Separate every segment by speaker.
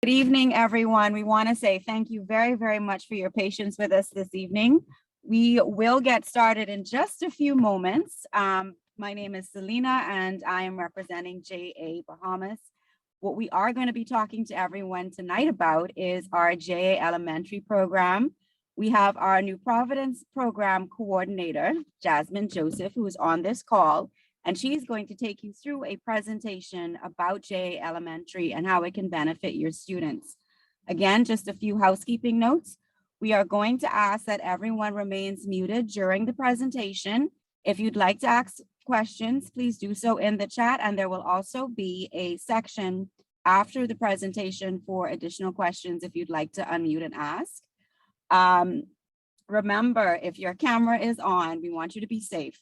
Speaker 1: Good evening, everyone. We want to say thank you very, very much for your patience with us this evening. We will get started in just a few moments. My name is Selena and I am representing JA Bahamas. What we are going to be talking to everyone tonight about is our JA Elementary program. We have our new Providence Programme Coordinator, Jasmine Joseph, who is on this call. And she's going to take you through a presentation about JA Elementary and how it can benefit your students. Again, just a few housekeeping notes. We are going to ask that everyone remains muted during the presentation. If you'd like to ask questions, please do so in the chat, and there will also be a section after the presentation for additional questions if you'd like to unmute and ask. Remember, if your camera is on, we want you to be safe.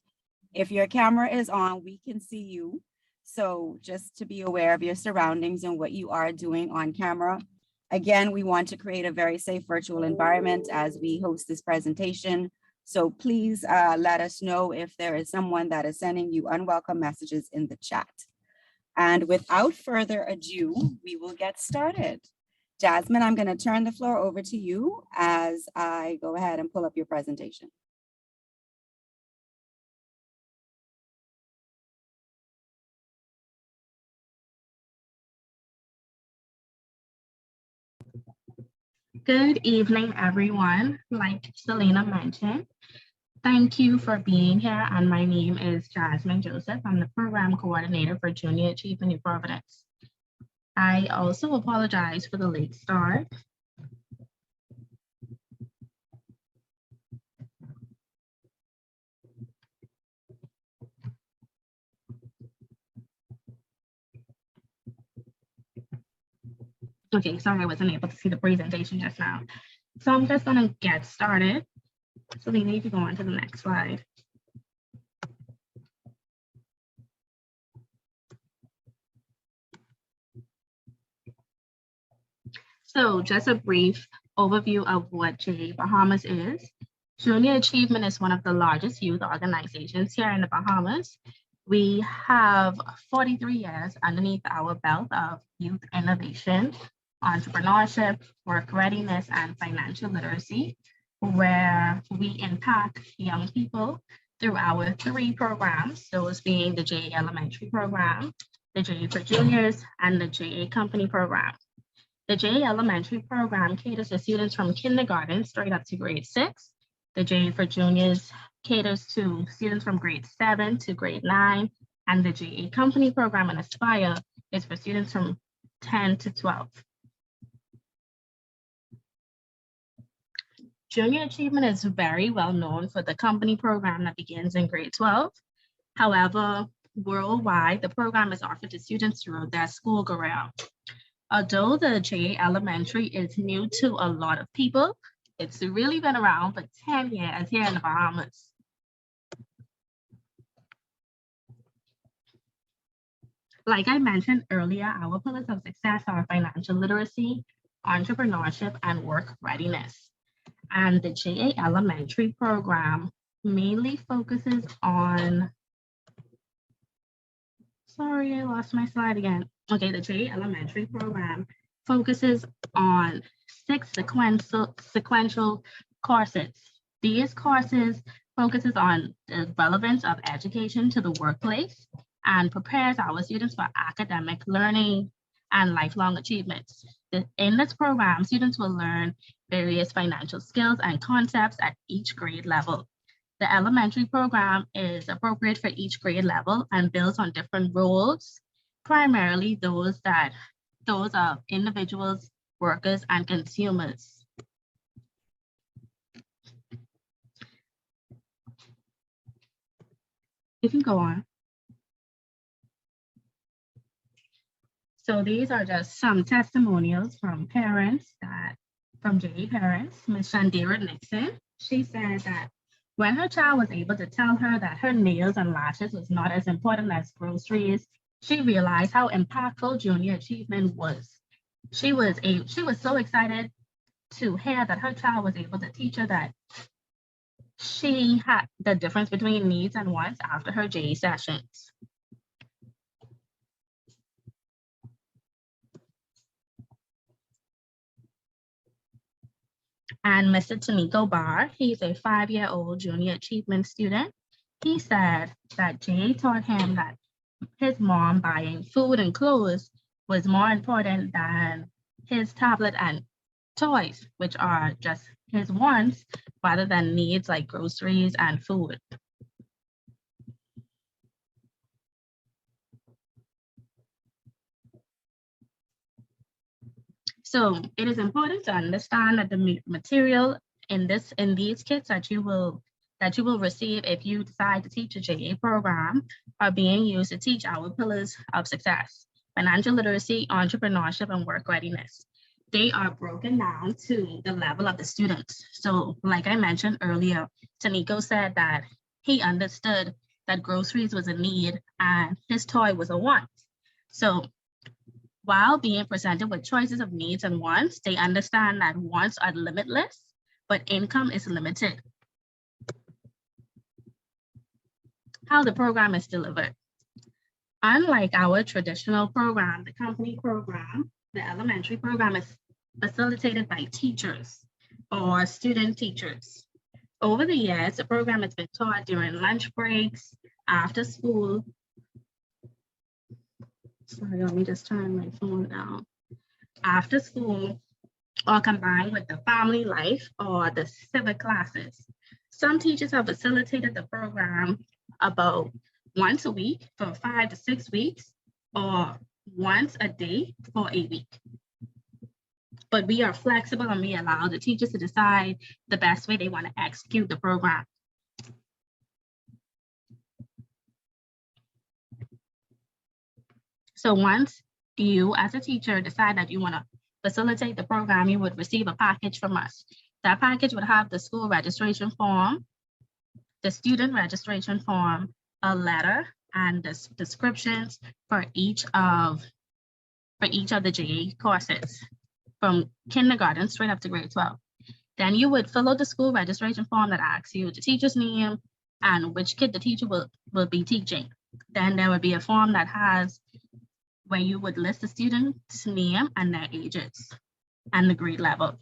Speaker 1: If your camera is on, we can see you. So just to be aware of your surroundings and what you are doing on camera. Again, we want to create a very safe virtual environment as we host this presentation. So please let us know if there is someone that is sending you unwelcome messages in the chat. And without further ado, we will get started. Jasmine, I'm going to turn the floor over to you as I go ahead and pull up your presentation.
Speaker 2: Good evening, everyone. Like Selena mentioned, thank you for being here. And my name is Jasmine Joseph. I'm the Program Coordinator for Junior Achievement in Providence. I also apologize for the late start. Okay, sorry I wasn't able to see the presentation just now. So I'm just gonna get started. So we need to go on to the next slide. So just a brief overview of what JA Bahamas is. Junior Achievement is one of the largest youth organizations here in the Bahamas. We have 43 years underneath our belt of youth innovation, entrepreneurship, work readiness, and financial literacy, where we impact young people through our 3 programs, those being the JA Elementary program, the JA for Juniors, and the JA Company program. The JA Elementary program caters to students from kindergarten straight up to grade 6. The JA for Juniors caters to students from grade 7 to grade 9, and the JA Company program and Aspire is for students from 10 to 12. Junior Achievement is very well known for the company program that begins in grade 12. However, worldwide, the program is offered to students throughout their school career. Although the JA Elementary is new to a lot of people, it's really been around for 10 years here in the Bahamas. Like I mentioned earlier, our pillars of success are financial literacy, entrepreneurship, and work readiness. And the JA Elementary program mainly focuses on, sorry, I lost my slide again. Okay, the JA Elementary program focuses on 6 sequential courses. These courses focuses on the relevance of education to the workplace and prepares our students for academic learning and lifelong achievements. In this program, students will learn various financial skills and concepts at each grade level. The elementary program is appropriate for each grade level and builds on different roles, primarily those of individuals, workers, and consumers. You can go on. So these are just some testimonials from parents from JA parents. Ms. Shandira Nixon, she said that when her child was able to tell her that her nails and lashes was not as important as groceries, she realized how impactful Junior Achievement was. She was so excited to hear that her child was able to teach her that she had the difference between needs and wants after her JA sessions. And Mr. Taniko Barr, he's a 5-year-old junior achievement student. He said that JA taught him that his mom buying food and clothes was more important than his tablet and toys, which are just his wants rather than needs like groceries and food. So it is important to understand that the material in these kits that you will receive if you decide to teach a JA program are being used to teach our pillars of success: financial literacy, entrepreneurship, and work readiness. They are broken down to the level of the students. So like I mentioned earlier, Taniko said that he understood that groceries was a need and his toy was a want. So while being presented with choices of needs and wants, they understand that wants are limitless, but income is limited. How the program is delivered. Unlike our traditional program, the company program, the elementary program is facilitated by teachers or student teachers. Over the years, the program has been taught during lunch breaks, after school. Sorry, let me just turn my phone down. After school, or combined with the family life or the civic classes. Some teachers have facilitated the program about once a week for 5 to 6 weeks, or once a day for a week. But we are flexible and we allow the teachers to decide the best way they want to execute the program. So once you as a teacher decide that you want to facilitate the program, you would receive a package from us. That package would have the school registration form, the student registration form, a letter, and the descriptions for each of the JA courses from kindergarten straight up to grade 12. Then you would fill out the school registration form that asks you the teacher's name and which kid the teacher will be teaching. Then there would be a form that has where you would list the student's name and their ages and the grade level.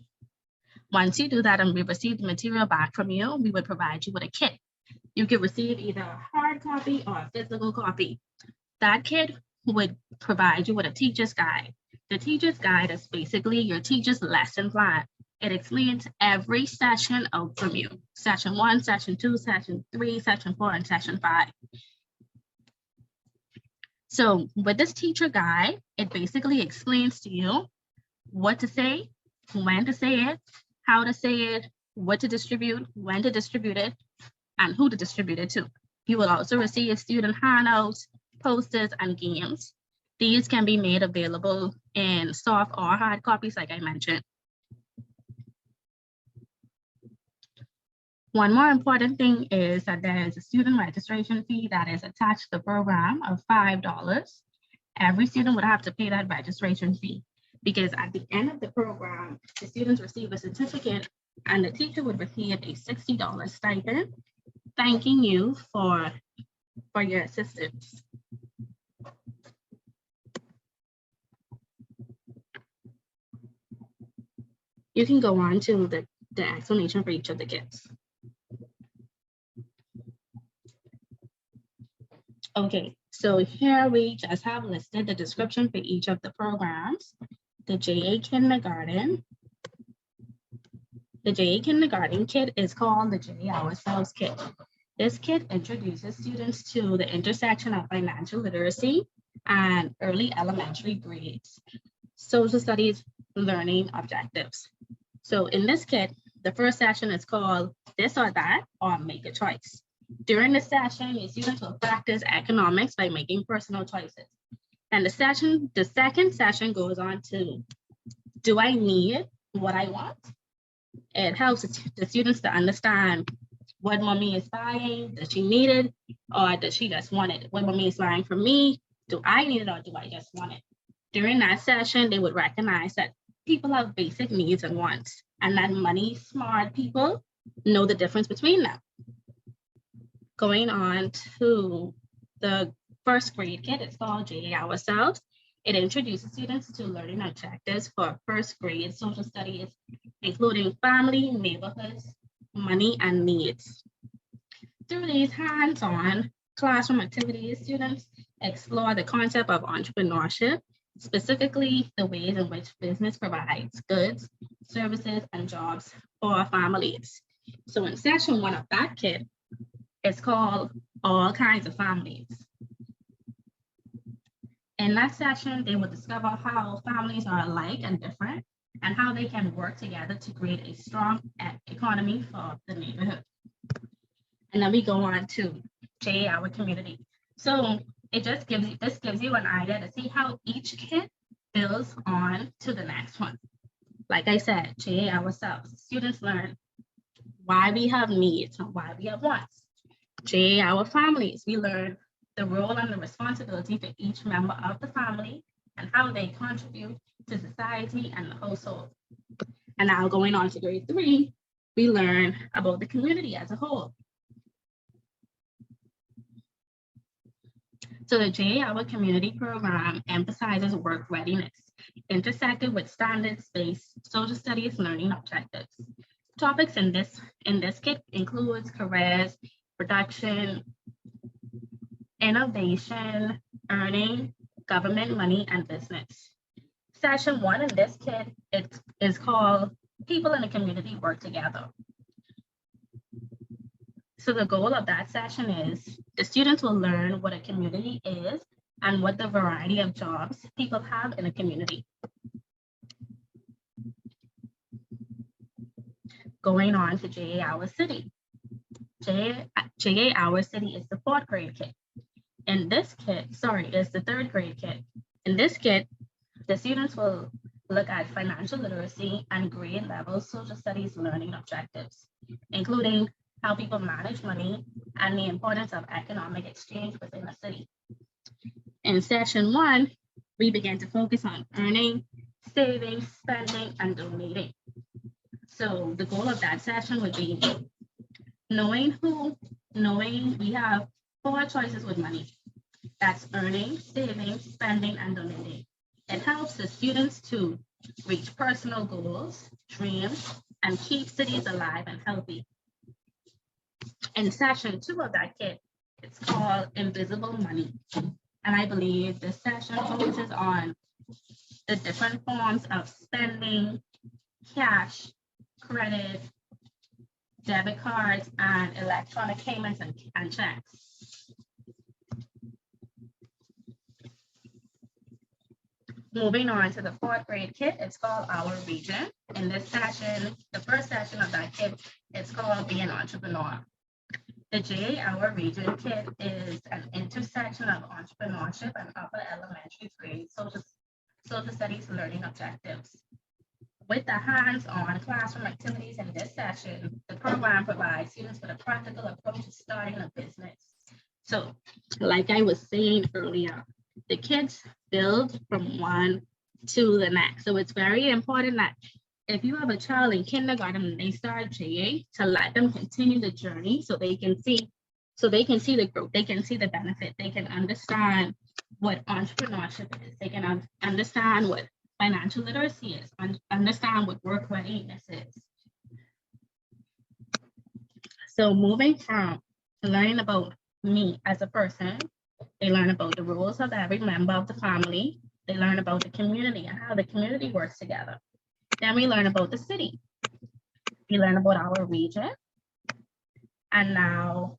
Speaker 2: Once you do that and we receive the material back from you, we would provide you with a kit. You could receive either a hard copy or a physical copy. That kit would provide you with a teacher's guide. The teacher's guide is basically your teacher's lesson plan. It explains every session out from you. Session 1, session 2, session 3, session 4, and session 5. So with this teacher guide, it basically explains to you what to say, when to say it, how to say it, what to distribute, when to distribute it, and who to distribute it to. You will also receive student handouts, posters, and games. These can be made available in soft or hard copies, like I mentioned. One more important thing is that there is a student registration fee that is attached to the program of $5. Every student would have to pay that registration fee because at the end of the program, the students receive a certificate and the teacher would receive a $60 stipend, thanking you for your assistance. You can go on to the explanation for each of the kits. Okay, so here we just have listed the description for each of the programs. The JA Kindergarten. The JA Kindergarten kit is called the JA Ourselves kit. This kit introduces students to the intersection of financial literacy and early elementary grades, social studies learning objectives. So in this kit, the first session is called This or That or Make a Choice. During the session, your students will practice economics by making personal choices. And the second session goes on to, do I need what I want? It helps the students to understand what mommy is buying, does she need it, or does she just want it? What mommy is buying for me, do I need it or do I just want it? During that session, they would recognize that people have basic needs and wants, and that money smart people know the difference between them. Going on to the first grade kit, it's called JA Ourselves. It introduces students to learning objectives for first grade social studies, including family, neighborhoods, money, and needs. Through these hands-on classroom activities, students explore the concept of entrepreneurship, specifically the ways in which business provides goods, services, and jobs for families. So in session 1 of that kit, it's called All Kinds of Families. In that session, they will discover how families are alike and different and how they can work together to create a strong economy for the neighborhood. And then we go on to JA Our Community. So it just gives you an idea to see how each kit builds on to the next one. Like I said, JA Ourselves, students learn why we have needs and why we have wants. JA Our Families, we learn the role and the responsibility for each member of the family and how they contribute to society and the household. And now going on to grade 3, we learn about the community as a whole. So the JA Our Community program emphasizes work readiness, intersected with standards-based social studies learning objectives. Topics in this kit includes careers, production, innovation, earning, government, money, and business. Session 1 in this kit is called People in the Community Work Together. So the goal of that session is the students will learn what a community is and what the variety of jobs people have in a community. Going on to JA Our City. JA Our City is the 4th grade kit. In this kit, is the 3rd grade kit. In this kit, the students will look at financial literacy and grade level social studies learning objectives, including how people manage money and the importance of economic exchange within a city. In session 1, we began to focus on earning, saving, spending, and donating. So the goal of that session would be knowing we have 4 choices with money. That's earning, saving, spending, and donating. It helps the students to reach personal goals, dreams, and keep cities alive and healthy. In session 2 of that kit, it's called Invisible Money. And I believe this session focuses on the different forms of spending, cash, credit, debit cards, and electronic payments and checks. Moving on to the 4th grade kit, it's called Our Region. In this session, the first session of that kit, it's called Be an Entrepreneur. The JA Our Region kit is an intersection of entrepreneurship and upper elementary grade social studies learning objectives. With the hands-on classroom activities in this session, the program provides students with a practical approach to starting a business. So, like I was saying earlier, the kids build from one to the next. So it's very important that if you have a child in kindergarten and they start JA, to let them continue the journey so they can see the growth, they can see the benefit, they can understand what entrepreneurship is, they can understand what financial literacy is, understand what work readiness is. So moving from learning about me as a person, they learn about the roles of every member of the family. They learn about the community and how the community works together. Then we learn about the city. We learn about our region. And now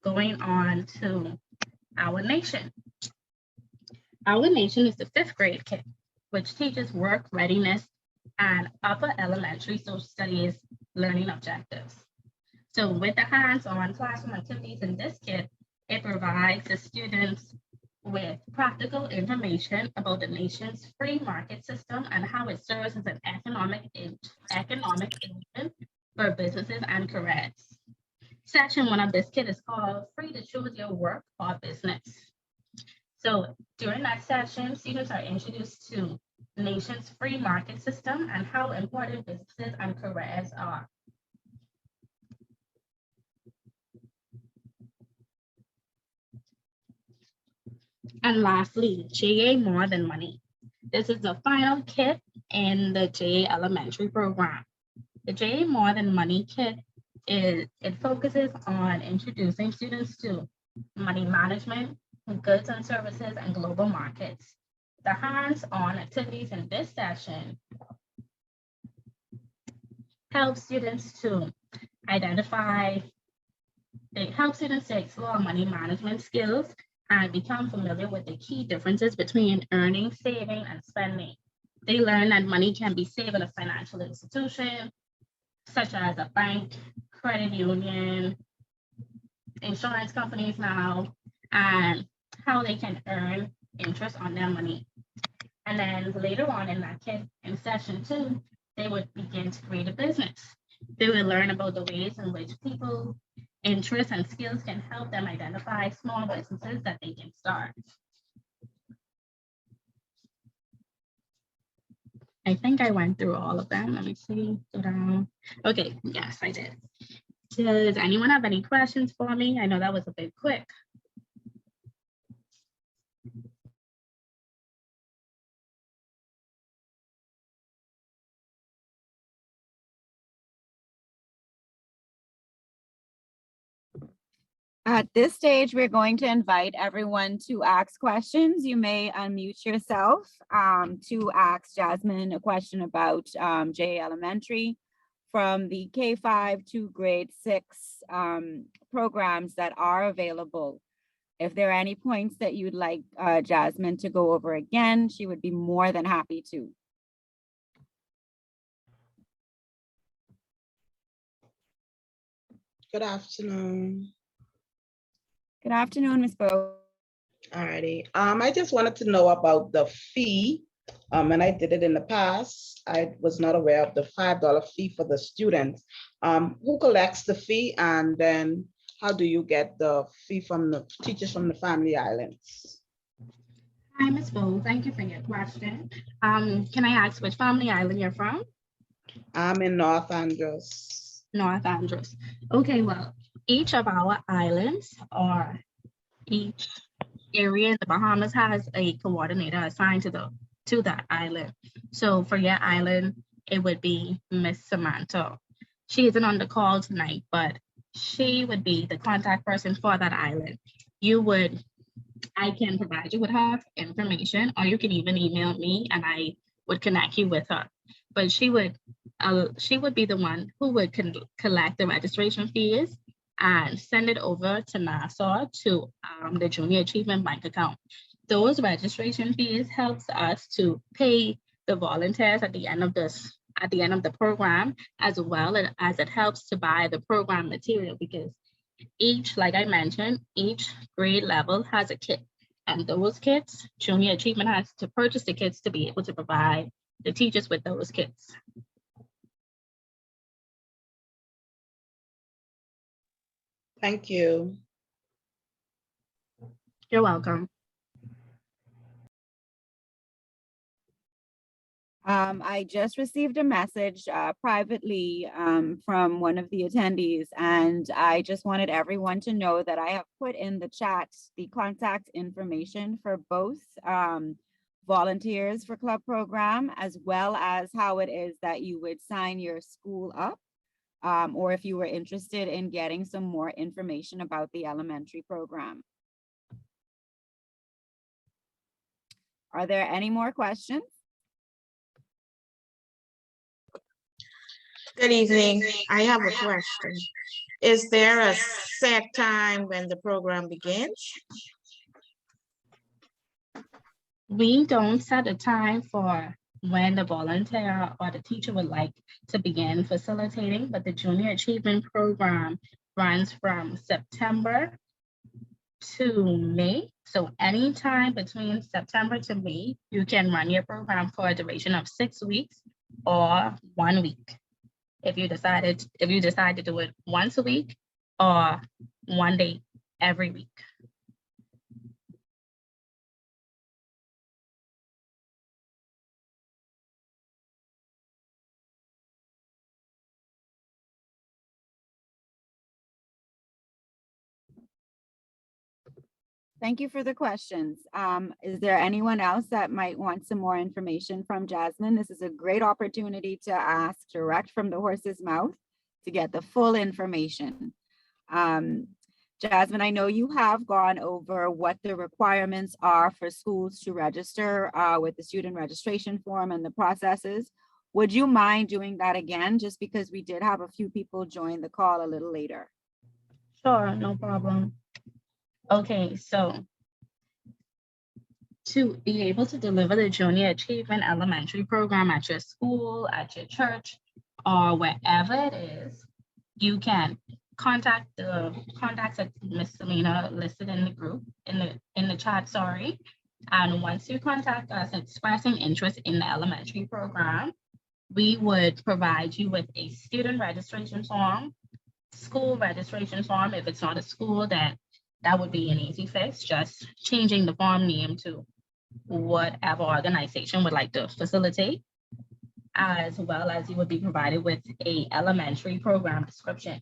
Speaker 2: going on to our nation. Our nation is the 5th grade kit, which teaches work readiness and upper elementary social studies learning objectives. So with the hands-on classroom activities in this kit, it provides the students with practical information about the nation's free market system and how it serves as an economic engine for businesses and careers. Session 1 of this kit is called Free to Choose Your Work or Business. So during that session, students are introduced to the nation's free market system and how important businesses and careers are. And lastly, JA More Than Money. This is the final kit in the JA Elementary program. The JA More Than Money kit it focuses on introducing students to money management, goods and services, and global markets. The hands-on activities in this session help students to explore money management skills and become familiar with the key differences between earning, saving, and spending. They learn that money can be saved in a financial institution, such as a bank, credit union, insurance companies now, and how they can earn interest on their money. And then later on in that kit, in session 2, they would begin to create a business. They would learn about the ways in which people, interests, and skills can help them identify small businesses that they can start. I think I went through all of them. Let me see. Okay, yes, I did. Does anyone have any questions for me? I know that was a bit quick.
Speaker 1: At this stage, we're going to invite everyone to ask questions. You may unmute yourself to ask Jasmine a question about JA Elementary from the K-5 to grade 6 programs that are available. If there are any points that you'd like Jasmine to go over again, she would be more than happy to.
Speaker 3: Good afternoon.
Speaker 1: Good afternoon, Ms. Bo.
Speaker 3: Alrighty. I just wanted to know about the fee. And I did it in the past. I was not aware of the $5 fee for the students. Who collects the fee, and then how do you get the fee from the teachers from the Family Islands?
Speaker 2: Hi, Ms. Bo. Thank you for your question. Can I ask which family island you're from?
Speaker 3: I'm in North Andros.
Speaker 2: North Andros. Okay, well, each of our islands or each area in the Bahamas has a coordinator assigned to that island. So for your island, it would be Miss Samantha. She isn't on the call tonight, but she would be the contact person for that island. I can provide you with her information, or you can even email me and I would connect you with her. But she would be the one who would collect the registration fees and send it over to Nassau to the Junior Achievement Bank account. Those registration fees helps us to pay the volunteers at the end of the program, as well as it helps to buy the program material, because like I mentioned, each grade level has a kit, and those kits, Junior Achievement has to purchase the kits to be able to provide the teachers with those kits.
Speaker 3: Thank you.
Speaker 2: You're welcome.
Speaker 1: I just received a message privately from one of the attendees, and I just wanted everyone to know that I have put in the chat the contact information for both volunteers for club program, as well as how it is that you would sign your school up, or if you were interested in getting some more information about the elementary program. Are there any more questions?
Speaker 4: Good evening. I have a question. Is there a set time when the program begins?
Speaker 2: We don't set a time for when the volunteer or the teacher would like to begin facilitating, but the Junior Achievement Program runs from September to May. So anytime between September to May, you can run your program for a duration of 6 weeks or 1 week. If you decide to do it once a week or 1 day every week.
Speaker 1: Thank you for the questions. Is there anyone else that might want some more information from Jasmine? This is a great opportunity to ask direct from the horse's mouth to get the full information. Jasmine, I know you have gone over what the requirements are for schools to register with the student registration form and the processes. Would you mind doing that again, just because we did have a few people join the call a little later?
Speaker 2: Sure, no problem. Okay, so to be able to deliver the Junior Achievement Elementary program at your school, at your church, or wherever it is, you can contact the contacts that Ms. Selena listed in the group, in the chat, sorry. And once you contact us expressing interest in the elementary program, we would provide you with a student registration form, school registration form. If it's not a school, then that would be an easy fix, just changing the form name to whatever organization would like to facilitate, as well as you would be provided with a elementary program description.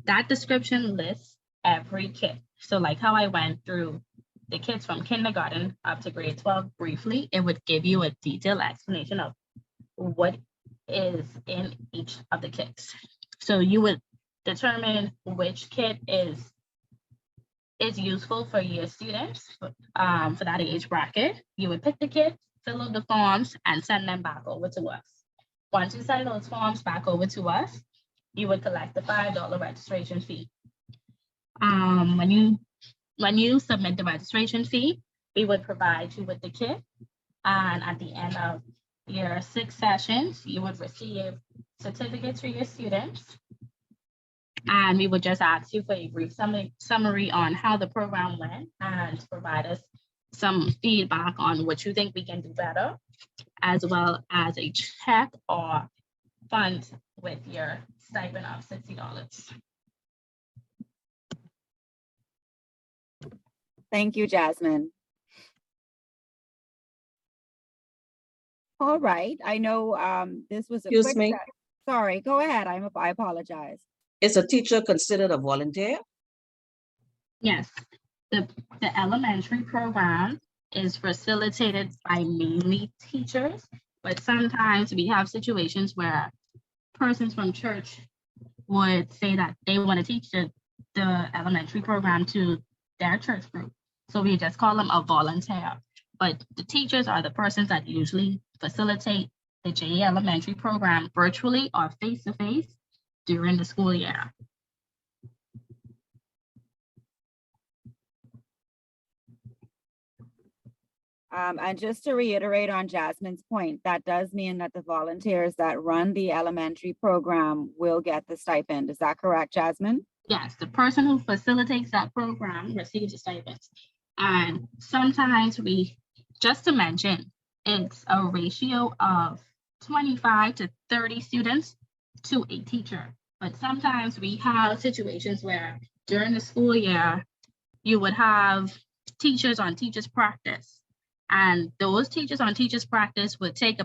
Speaker 2: That description lists every kid. So like how I went through the kids from kindergarten up to grade 12 briefly, it would give you a detailed explanation of what is in each of the kids. So you would determine which kid is useful for your students for that age bracket. You would pick the kid, fill out the forms, and send them back over to us. Once you send those forms back over to us, you would collect the $5 registration fee. When you submit the registration fee, we would provide you with the kit, and at the end of your 6 sessions, you would receive certificates for your students. And we would just ask you for a brief summary on how the program went and provide us some feedback on what you think we can do better, as well as a check or funds with your stipend of $60.
Speaker 1: Thank you, Jasmine. All right, I know this was a
Speaker 5: Excuse
Speaker 1: quick.
Speaker 5: me?
Speaker 1: Sorry, go ahead. I apologize.
Speaker 5: Is a teacher considered a volunteer?
Speaker 2: Yes, the elementary program is facilitated by mainly teachers, but sometimes we have situations where persons from church would say that they want to teach the elementary program to their church group. So we just call them a volunteer. But the teachers are the persons that usually facilitate the JA elementary program virtually or face-to-face during the school year.
Speaker 1: And just to reiterate on Jasmine's point, that does mean that the volunteers that run the elementary program will get the stipend. Is that correct, Jasmine?
Speaker 2: Yes, the person who facilitates that program receives a stipend. And sometimes just to mention, it's a ratio of 25 to 30 students to a teacher. But sometimes we have situations where during the school year, you would have teachers on teachers practice. And those teachers on teachers practice would take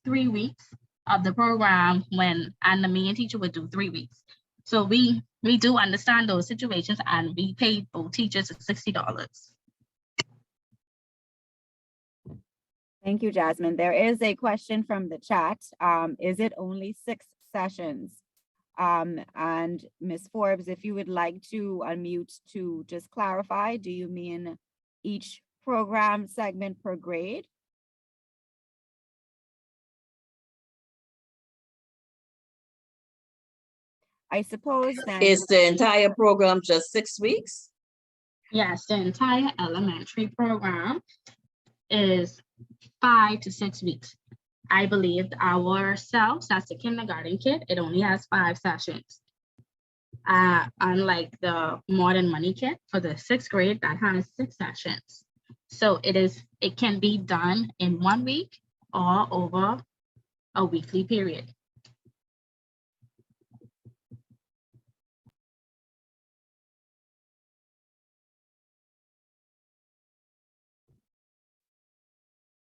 Speaker 2: 3 weeks of the program and the main teacher would do 3 weeks. So we do understand those situations, and we pay both teachers $60.
Speaker 1: Thank you, Jasmine. There is a question from the chat. Is it only 6 sessions? And Ms. Forbes, if you would like to unmute to just clarify, do you mean each program segment per grade? I suppose then.
Speaker 5: Is the entire program just 6 weeks?
Speaker 2: Yes, the entire elementary program is 5 to 6 weeks. I believe ourselves, that's the kindergarten kid, it only has 5 sessions. Unlike the Modern Money kit for the 6th grade that has 6 sessions. So it can be done in 1 week or over a weekly period.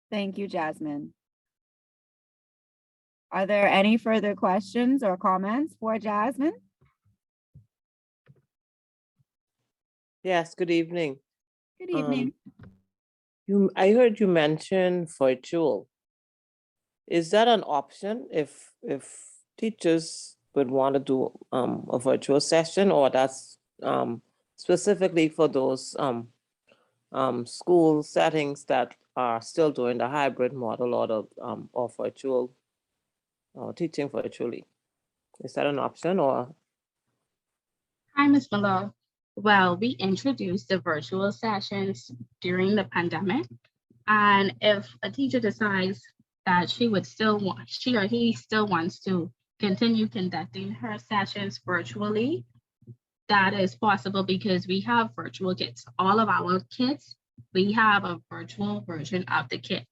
Speaker 1: Thank you, Jasmine. Are there any further questions or comments for Jasmine?
Speaker 6: Yes, good evening.
Speaker 1: Good evening.
Speaker 6: I heard you mention virtual. Is that an option if teachers would want to do a virtual session, or that's specifically for those school settings that are still doing the hybrid model or the or virtual or teaching virtually? Is that an option or?
Speaker 2: Hi, Ms. Miller. Well, we introduced the virtual sessions during the pandemic. And if a teacher decides that she or he still wants to continue conducting her sessions virtually, that is possible because we have virtual kits. All of our kits, we have a virtual version of the kit.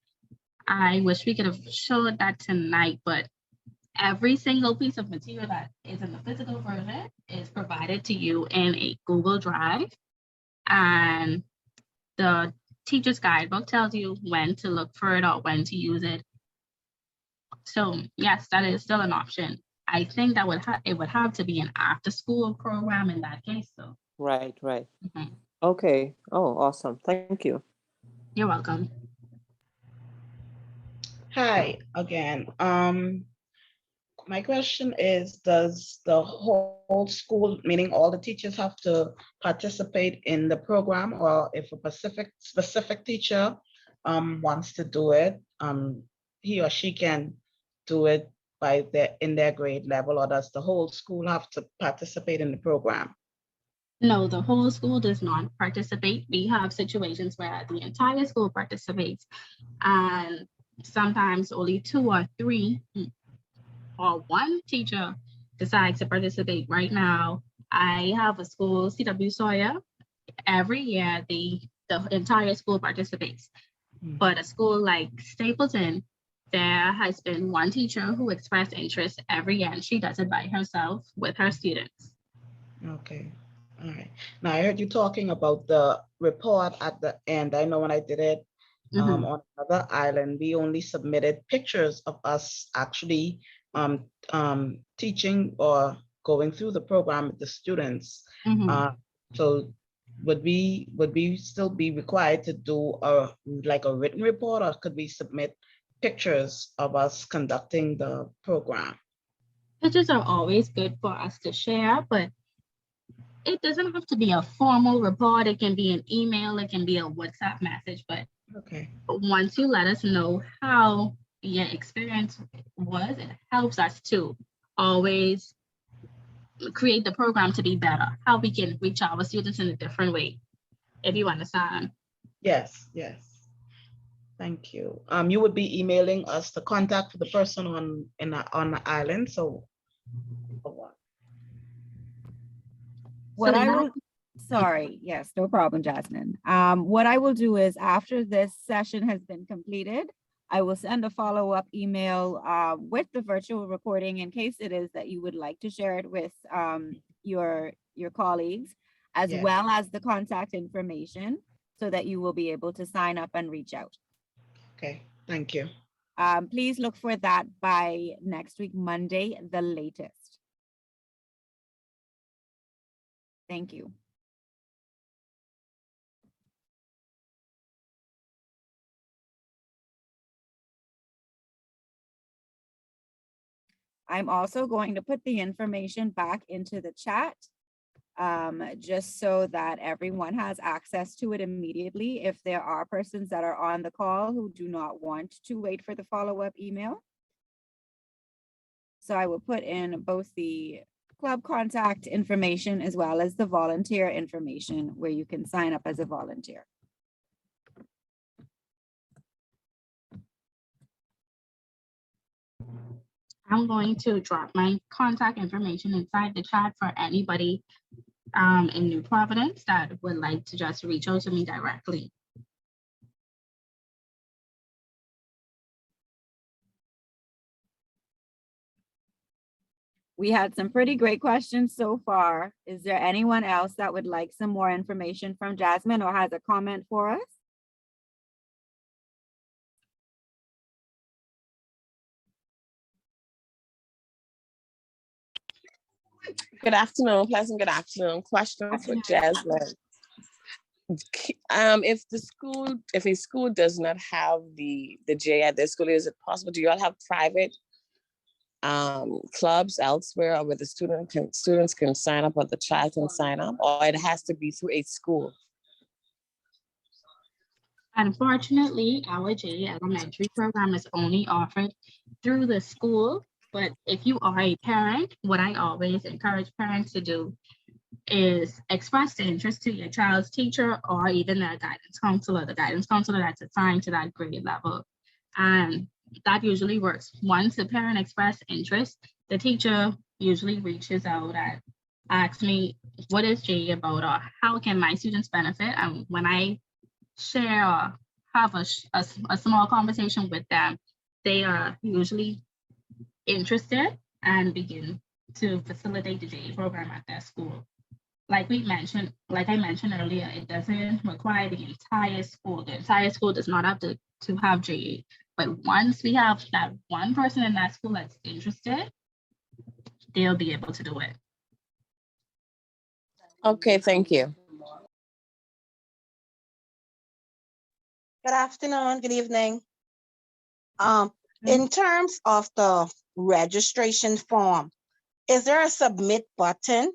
Speaker 2: I wish we could have showed that tonight, but every single piece of material that is in the physical version is provided to you in a Google Drive. And the teacher's guidebook tells you when to look for it or when to use it. So yes, that is still an option. I think that it would have to be an after-school program in that case. So
Speaker 6: Right.
Speaker 2: mhm.
Speaker 6: Okay. Oh, awesome. Thank you.
Speaker 2: You're welcome.
Speaker 3: Hi again. My question is, does the whole school, meaning all the teachers, have to participate in the program, or if a specific teacher wants to do it, he or she can do it in their grade level, or does the whole school have to participate in the program?
Speaker 2: No, the whole school does not participate. We have situations where the entire school participates, and sometimes only 2 or 3 or 1 teacher decides to participate. Right now, I have a school, CW Sawyer. Every year, the entire school participates. But a school like Stapleton, there has been 1 teacher who expressed interest every year, and she does it by herself with her students.
Speaker 3: Okay. All right. Now I heard you talking about the report at the end. I know when I did it on another island, we only submitted pictures of us actually teaching or going through the program with the students. So would we still be required to do a written report, or could we submit pictures of us conducting the program?
Speaker 2: Pictures are always good for us to share, but it doesn't have to be a formal report. It can be an email, it can be a WhatsApp message, but
Speaker 3: okay,
Speaker 2: once you let us know how your experience was, it helps us to always create the program to be better, how we can reach our students in a different way, if you understand.
Speaker 3: Yes. Thank you. You would be emailing us the contact for the person on the island. So
Speaker 1: sorry, yes, no problem, Jasmine. What I will do is, after this session has been completed, I will send a follow-up email with the virtual recording in case it is that you would like to share it with your colleagues, as well as the contact information, so that you will be able to sign up and reach out.
Speaker 3: Okay, thank you.
Speaker 1: Please look for that by next week, Monday, the latest. Thank you. I'm also going to put the information back into the chat, just so that everyone has access to it immediately if there are persons that are on the call who do not want to wait for the follow-up email. So I will put in both the club contact information as well as the volunteer information where you can sign up as a volunteer.
Speaker 2: I'm going to drop my contact information inside the chat for anybody in New Providence that would like to just reach out to me directly.
Speaker 1: We had some pretty great questions so far. Is there anyone else that would like some more information from Jasmine or has a comment for us?
Speaker 7: Good afternoon, pleasant good afternoon. Question for Jasmine. If a school does not have the JA at their school, is it possible? Do you all have private clubs elsewhere, or where the students can sign up, or the child can sign up, or it has to be through a school?
Speaker 2: Unfortunately, our JA Elementary program is only offered through the school, but if you are a parent, what I always encourage parents to do is express interest to your child's teacher or even their guidance counselor, the guidance counselor that's assigned to that grade level. And that usually works. Once the parent expresses interest, the teacher usually reaches out and asks me, what is JA about, or how can my students benefit? And when I share or have a small conversation with them, they are usually interested and begin to facilitate the JA program at their school. Like I mentioned earlier, it doesn't require the entire school. The entire school does not have to have JA. But once we have that one person in that school that's interested, they'll be able to do it.
Speaker 7: Okay, thank you.
Speaker 8: Good afternoon, good evening. In terms of the registration form, is there a submit button?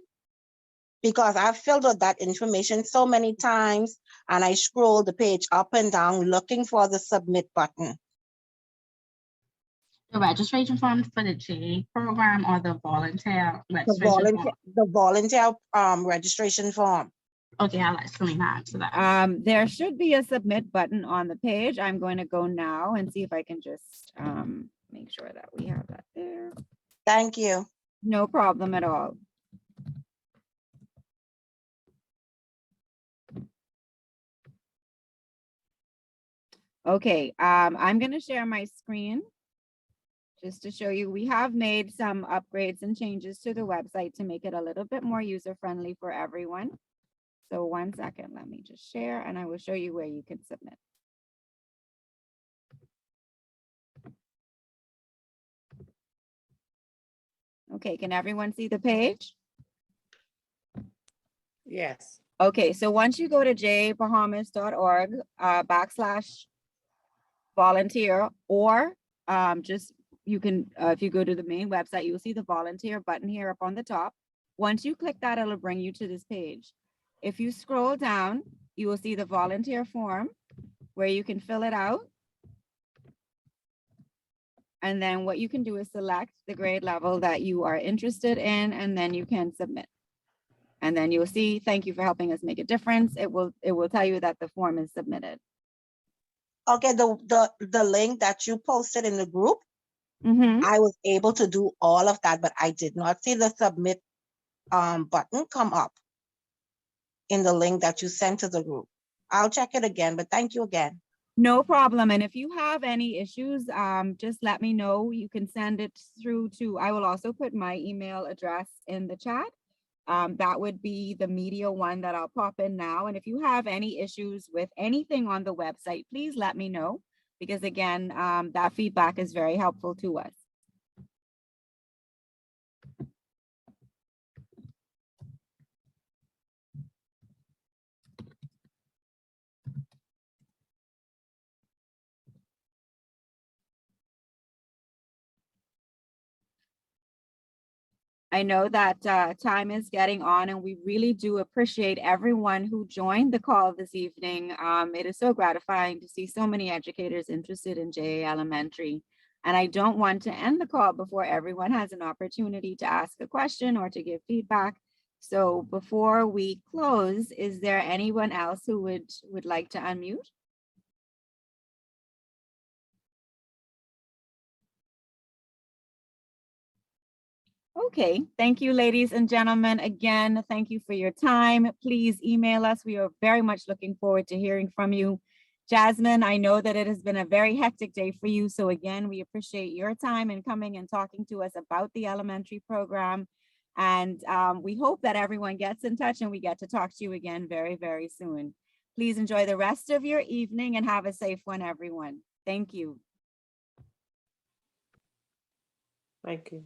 Speaker 8: Because I've filled out that information so many times and I scroll the page up and down looking for the submit button.
Speaker 2: The registration form for the JA program or the volunteer registration form?
Speaker 8: The volunteer registration form.
Speaker 2: Okay, I'll let Selena answer that.
Speaker 1: There should be a submit button on the page. I'm going to go now and see if I can just make sure that we have that there.
Speaker 8: Thank you.
Speaker 1: No problem at all. Okay, I'm going to share my screen just to show you. We have made some upgrades and changes to the website to make it a little bit more user-friendly for everyone. So 1 second, let me just share and I will show you where you can submit. Okay, can everyone see the page?
Speaker 6: Yes.
Speaker 1: Okay, so once you go to jabahamas.org /volunteer, or just you can, if you go to the main website, you will see the volunteer button here up on the top. Once you click that, it'll bring you to this page. If you scroll down, you will see the volunteer form where you can fill it out. And then what you can do is select the grade level that you are interested in, and then you can submit. And then you'll see, thank you for helping us make a difference. It will tell you that the form is submitted.
Speaker 8: Okay, the link that you posted in the group, I was able to do all of that, but I did not see the submit button come up in the link that you sent to the group. I'll check it again, but thank you again.
Speaker 1: No problem. And if you have any issues, just let me know. You can send it through to, I will also put my email address in the chat. That would be the media one that I'll pop in now. And if you have any issues with anything on the website, please let me know, because again, that feedback is very helpful to us. I know that time is getting on, and we really do appreciate everyone who joined the call this evening. It is so gratifying to see so many educators interested in JA Elementary. And I don't want to end the call before everyone has an opportunity to ask a question or to give feedback. So before we close, is there anyone else who would like to unmute? Okay, thank you, ladies and gentlemen. Again, thank you for your time. Please email us. We are very much looking forward to hearing from you. Jasmine, I know that it has been a very hectic day for you. So again, we appreciate your time in coming and talking to us about the elementary program. And we hope that everyone gets in touch and we get to talk to you again very, very soon. Please enjoy the rest of your evening and have a safe one, everyone. Thank you.
Speaker 6: Thank you.